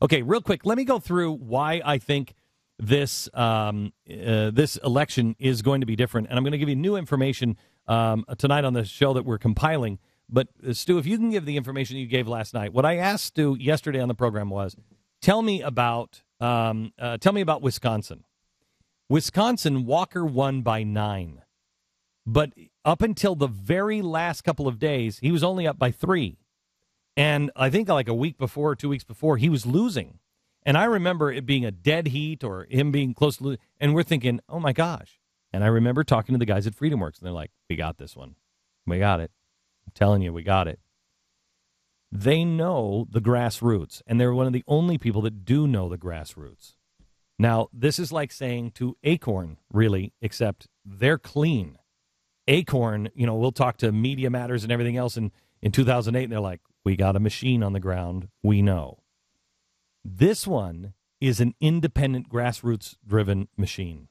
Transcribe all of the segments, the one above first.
Okay, real quick, let me go through why I think this this election is going to be different, and I'm going to give you new information tonight on the show that we're compiling. But Stu, if you can give the information you gave last night, what I asked Stu yesterday on the program was, tell me about Wisconsin. Wisconsin, Walker won by 9, but up until the very last couple of days, he was only up by 3. And I think like a week before, 2 weeks before, he was losing. And I remember it being a dead heat or him being close to losing. And we're thinking, oh, my gosh. And I remember talking to the guys at FreedomWorks, and they're like, we got this one. We got it. I'm telling you, we got it. They know the grassroots, and they're one of the only people that do know the grassroots. Now, this is like saying to Acorn, really, except they're clean. Acorn, we'll talk to Media Matters and everything else in 2008, and they're like, we got a machine on the ground. We know. This one is an independent, grassroots-driven machine.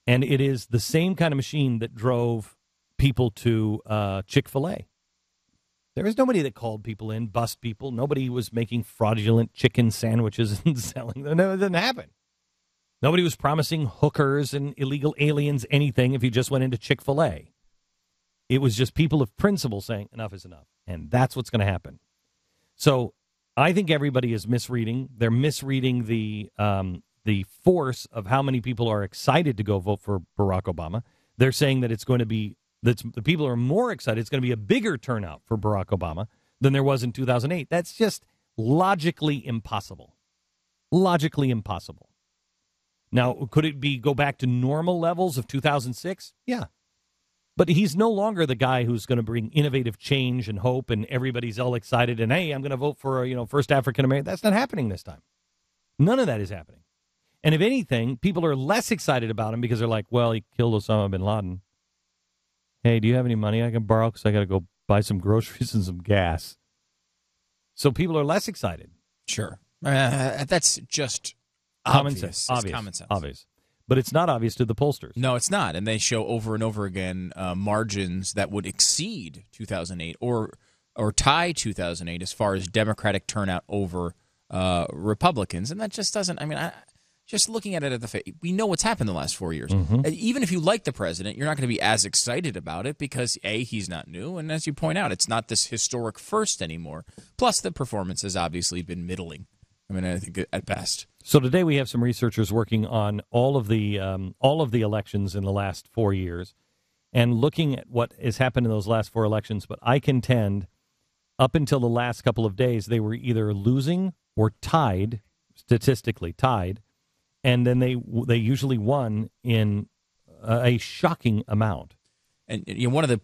And it is the same kind of machine that drove people to Chick-fil-A. There was nobody that called people in, bust people. Nobody was making fraudulent chicken sandwiches and selling them. No, it didn't happen. Nobody was promising hookers and illegal aliens anything if you just went into Chick-fil-A. It was just people of principle saying enough is enough. And that's what's going to happen. So I think everybody is misreading. They're misreading the force of how many people are excited to go vote for Barack Obama. They're saying that it's going to be, that the people are more excited. It's going to be a bigger turnout for Barack Obama than there was in 2008. That's just logically impossible. Logically impossible. Now, could it be go back to normal levels of 2006? Yeah. But he's no longer the guy who's going to bring innovative change and hope, and everybody's all excited, and, hey, I'm going to vote for, first African-American. That's not happening this time. None of that is happening. And if anything, people are less excited about him because they're like, well, he killed Osama bin Laden. Hey, do you have any money I can borrow? Because I got to go buy some groceries and some gas. So people are less excited. Sure. That's just common obvious. sense. Obvious. Common sense. Obvious. But it's not obvious to the pollsters. No, it's not. And they show over and over again margins that would exceed 2008 or tie 2008 as far as Democratic turnout over Republicans. And that just doesn't, just looking at it at the face, we know what's happened the last 4 years. Mm-hmm. Even if you like the president, you're not going to be as excited about it because, A, he's not new, and as you point out, it's not this historic first anymore. Plus, the performance has obviously been middling. I think at best. So today we have some researchers working on all of the elections in the last 4 years and looking at what has happened in those last 4 elections. But I contend up until the last couple of days, they were either losing or tied, statistically tied, and then they usually won in a shocking amount. And one of the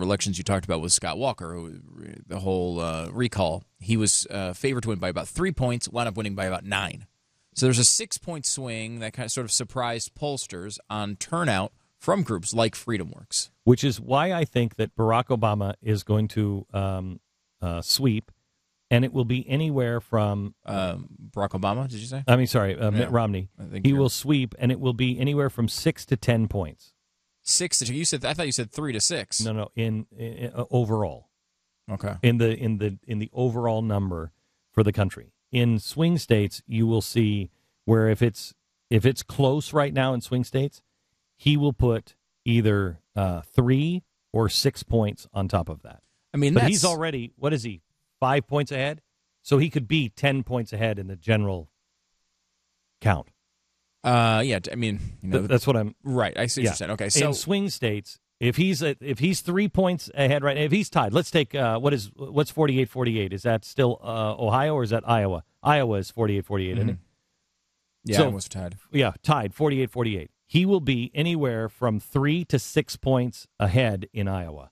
elections you talked about was Scott Walker, who, the whole recall. He was favored to win by about 3 points, wound up winning by about 9. So there's a 6-point swing that kind of sort of surprised pollsters on turnout from groups like FreedomWorks. Which is why I think that Barack Obama is going to sweep, and it will be anywhere from... Barack Obama, did you say? Mitt Romney. He will sweep, and it will be anywhere from 6 to 10 points. 6 to 2. I thought you said 3 to 6. No. In overall. Okay. In the overall number for the country. In swing states, you will see where if it's close right now in swing states, he will put either 3 or 6 points on top of that. But he's already, what is he, 5 points ahead? So he could be 10 points ahead in the general count. That's what I'm right. I see what you're saying. Okay, so in swing states, if he's 3 points ahead right now, if he's tied, let's take what's 48-48? Is that still Ohio or is that Iowa? Iowa is 48-48, isn't it? Yeah, almost tied. Yeah, tied 48-48. He will be anywhere from 3 to 6 points ahead in Iowa.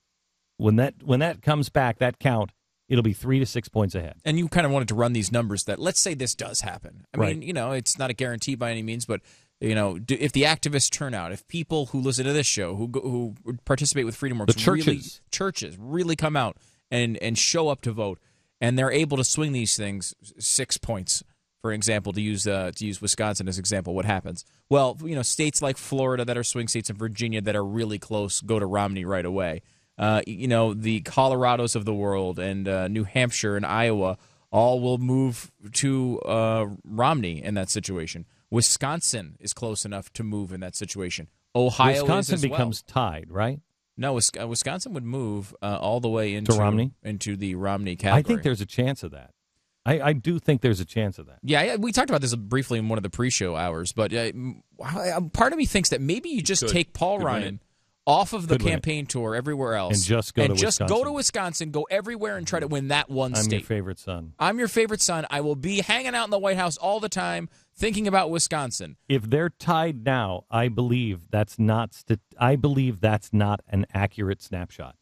When that comes back, that count, it'll be 3 to 6 points ahead. And you kind of wanted to run these numbers that, let's say this does happen. I Right. mean, it's not a guarantee by any means, but, if the activists turn out, if people who listen to this show, who participate with FreedomWorks, the churches really come out and show up to vote, and they're able to swing these things 6 points, for example, to use Wisconsin as example, what happens? Well, states like Florida that are swing states and Virginia that are really close go to Romney right away. The Colorados of the world and New Hampshire and Iowa all will move to Romney in that situation. Wisconsin is close enough to move in that situation. Ohio Wisconsin is as becomes well. tied, right? No, Wisconsin would move all the way into Romney? into the Romney category. I think there's a chance of that. I do think there's a chance of that. Yeah, we talked about this briefly in one of the pre-show hours, but part of me thinks that maybe you just take Paul Ryan off of the campaign tour everywhere else and just go to Wisconsin. Go everywhere and try to win that one state. I'm your favorite son. I'm your favorite son. I will be hanging out in the White House all the time thinking about Wisconsin. If they're tied now, I believe that's not an accurate snapshot.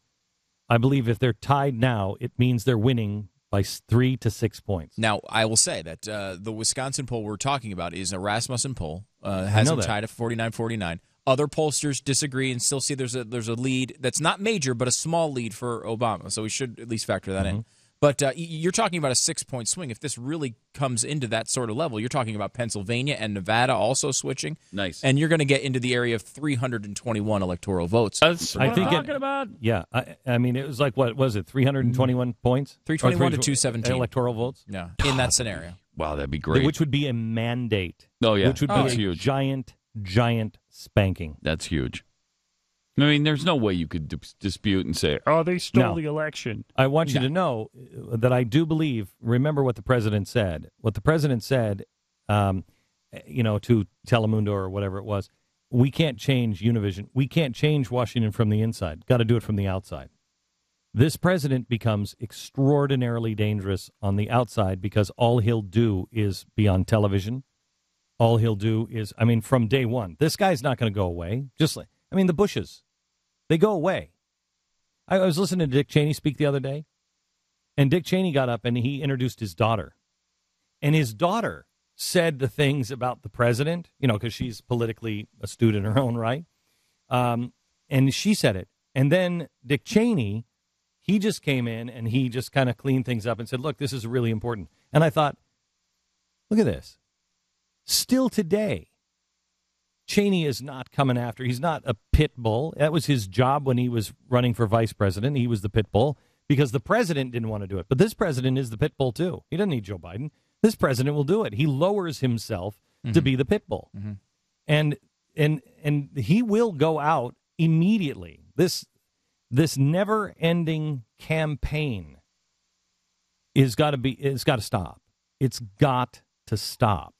I believe if they're tied now, it means they're winning by 3 to 6 points. Now, I will say that the Wisconsin poll we're talking about is a Rasmussen poll. Has them tied at 49-49. Other pollsters disagree and still see there's a lead that's not major, but a small lead for Obama. So we should at least factor that in. But you're talking about a 6-point swing. If this really comes into that sort of level, you're talking about Pennsylvania and Nevada also switching. Nice. And you're going to get into the area of 321 electoral votes. That's what I'm talking about. Yeah. I mean, it was like, what was it, 321 points? 321 to 217. Electoral votes? Yeah, in that scenario. Wow, that'd be great. Which would be a mandate. Oh, yeah. Which would be a huge. giant spanking. That's huge. I mean, there's no way you could dispute and say, oh, they stole the election. I want you to know that I do believe, remember what the president said. What the president said, to Telemundo or whatever it was, we can't change Univision. We can't change Washington from the inside. Got to do it from the outside. This president becomes extraordinarily dangerous on the outside because all he'll do is be on television. All he'll do is, from day one, this guy's not going to go away. The Bushes, they go away. I was listening to Dick Cheney speak the other day, and Dick Cheney got up and he introduced his daughter. And his daughter said the things about the president, because she's politically astute in her own right. And she said it. And then Dick Cheney, he just came in and he just kind of cleaned things up and said, look, this is really important. And I thought, look at this. Still today, Cheney is not coming after. He's not a pit bull. That was his job when he was running for vice president. He was the pit bull because the president didn't want to do it. But this president is the pit bull, too. He doesn't need Joe Biden. This president will do it. He lowers himself to be the pit bull. And he will go out immediately. This never-ending campaign is got to stop. It's got to stop.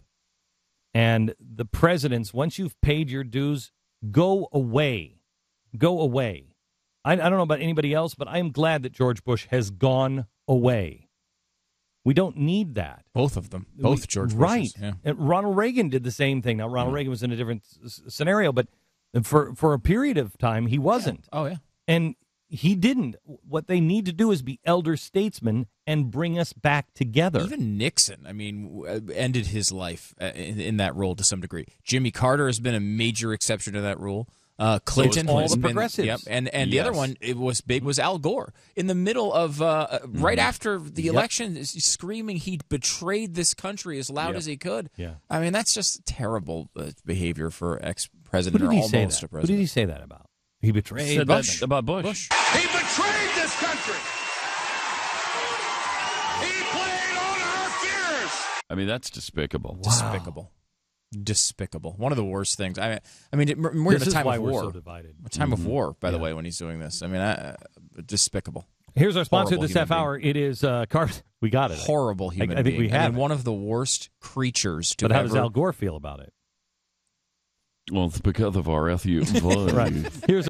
And the presidents, once you've paid your dues, go away. Go away. I don't know about anybody else, but I am glad that George Bush has gone away. We don't need that. Both of them. Both George Bushes. Right. Yeah. And Ronald Reagan did the same thing. Now, Ronald Reagan was in a different scenario, but for a period of time, he wasn't. Yeah. Oh, yeah. And he didn't. What they need to do is be elder statesmen and bring us back together. Even Nixon, ended his life in that role to some degree. Jimmy Carter has been a major exception to that rule. Clinton, all the progressives. Yep, and the other one it was big was Al Gore in the middle of right after the election, screaming he betrayed this country as loud as he could. Yeah, that's just terrible behavior for ex-president or almost a president. Who did he say that about? He betrayed Bush. About Bush. He betrayed this country. He played on our fears. That's despicable. Wow. Despicable. One of the worst things. We're in a time of war. We're so divided. A time of war, by the way, when he's doing this. Despicable. Here's our sponsor Horrible this half hour. It is we got it. Horrible human I think being. we have one of the worst creatures to But how does Al Gore feel about it? Well, it's because of our FU. Right. Here's